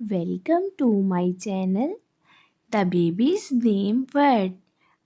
Welcome to my channel, The Baby's Name Word.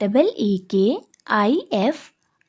AAKIF,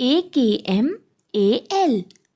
AKMAL,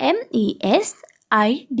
MESID,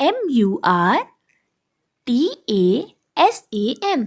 MURTASAM,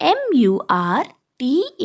MURTASIM,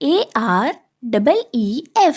AREEF,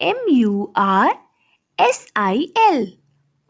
MURSIL,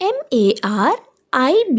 MARIB,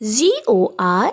ZORAIZ,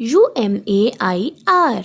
UMAIR,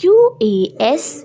QASEEL,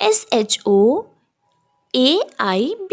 SHOAIB,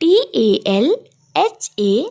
TALHA,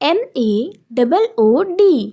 MAOOD,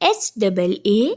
HAAZIL,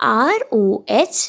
ROHAAN,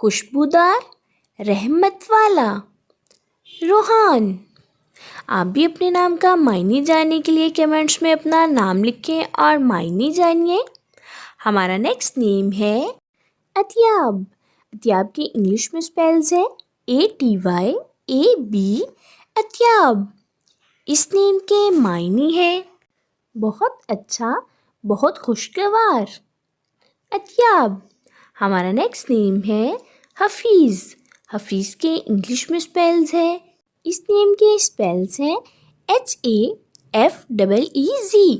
خوشبودار، رحمت والا، روحان۔ آپ بھی اپنے نام کا معنی جاننے کے لیے کمنٹس میں اپنا نام لکھیں اور معنی جانیے۔ ہمارا نیکسٹ نیم ہے اتیاب۔ اتیاب کے انگلش میں سپیلز ہے ATYAB، اتیاب۔ اس نیم کے معنی ہے بہت اچھا، بہت خوشگوار، اتیاب۔ ہمارا نیکسٹ نیم ہے حفیظ۔ حفیظ کے انگلش میں سپیلز ہے، اس نیم کے سپیلز ہیں HAFEEZ،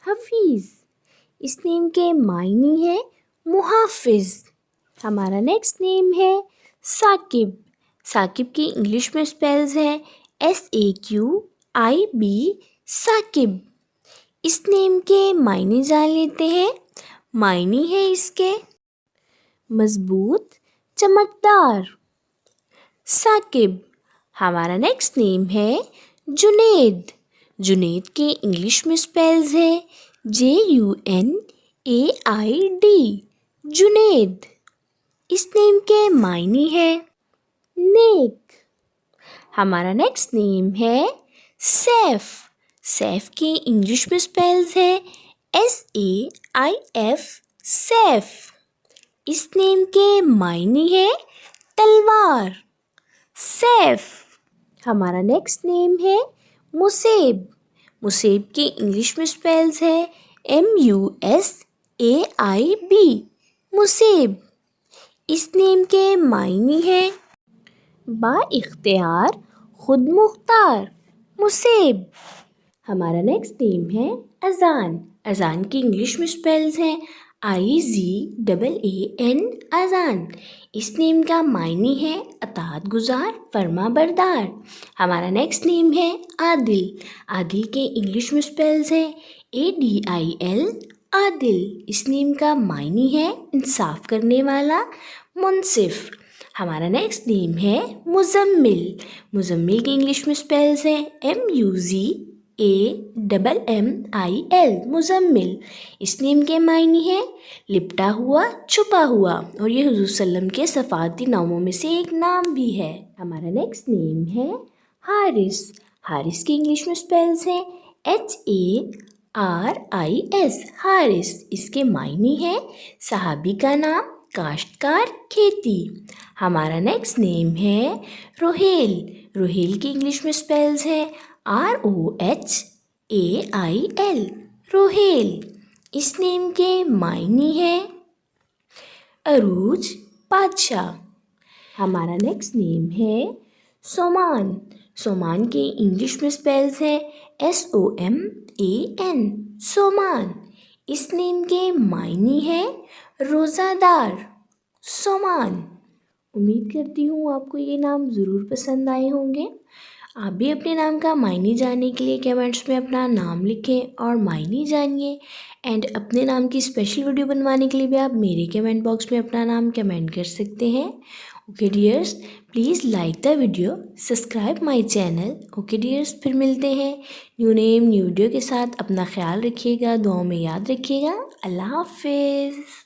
حفیظ۔ اس نیم کے معنی ہے محافظ۔ ہمارا نیکسٹ نیم ہے ثاقب۔ ثاقب کی انگلش میں سپیلز ہیں SAQIB، ثاقب۔ اس نیم کے معنی جان لیتے ہیں۔ معنی ہے اس کے مضبوط، چمکدار، ثاقب۔ ہمارا نیکسٹ نیم ہے جنید۔ جنید کے انگلش میں سپیلز ہے JUNAID، جنید۔ اس نیم کے معنی ہے نیک۔ ہمارا نیکسٹ نیم ہے سیف۔ سیف کے انگلش میں سپیلز ہے SAIF، سیف۔ اس نیم کے معنی ہے تلوار، سیف۔ ہمارا نیکسٹ نیم ہے مصیب۔ مصیب کے انگلش میں سپیلز ہے MUSAIB، مصیب۔ اس نیم کے معنی ہے با اختیار، خود مختار، مصیب۔ ہمارا نیکسٹ نیم ہے اذان۔ اذان کی انگلش میں سپیلز ہیں IZAAN، اذان۔ اس نیم کا معنی ہے اطاعت گزار، فرما بردار۔ ہمارا نیکسٹ نیم ہے عادل۔ عادل کے انگلش میں سپیلز ہیں ADIL، عادل۔ اس نیم کا معنی ہے انصاف کرنے والا، منصف۔ ہمارا نیکسٹ نیم ہے مزمل۔ مزمل کے انگلش میں سپیلز ہیں MUZAMMIL، مزمل۔ اس نیم کے معنی ہے لپٹا ہوا، چھپا ہوا، اور یہ حضور صلی اللہ علیہ وسلم کے صفاتی ناموں میں سے ایک نام بھی ہے۔ ہمارا نیکسٹ نیم ہے حارث۔ حارث کی انگلش میں سپیلز ہیں HARIS، حارث۔ اس کے معنی ہے صحابی کا نام، کاشتکار، کھیتی۔ ہمارا نیکسٹ نیم ہے روحیل۔ روحیل کی انگلش میں سپیلز ہے ROHAIL، روحیل۔ اس نیم کے معنی ہے عروج، بادشاہ۔ ہمارا نیکسٹ نیم ہے سومان۔ سومان کے انگلش میں سپیلز ہے SOMAN، سومان۔ اس نیم کے معنی ہے روزہ دار، سومان۔ امید کرتی ہوں آپ کو یہ نام ضرور پسند آئے ہوں گے۔ آپ بھی اپنے نام کا معنی جاننے کے لیے کمنٹس میں اپنا نام لکھیں اور معنی جانیے، اینڈ اپنے نام کی اسپیشل ویڈیو بنوانے کے لیے بھی آپ میرے کمنٹ باکس میں اپنا نام کمنٹ کر سکتے ہیں۔ Okay dears, please like the video, subscribe my channel. Okay dears, پھر ملتے ہیں نیو نیم نیو ویڈیو کے ساتھ۔ اپنا خیال رکھیے گا، دعاؤں میں یاد رکھیے گا۔ اللہ حافظ۔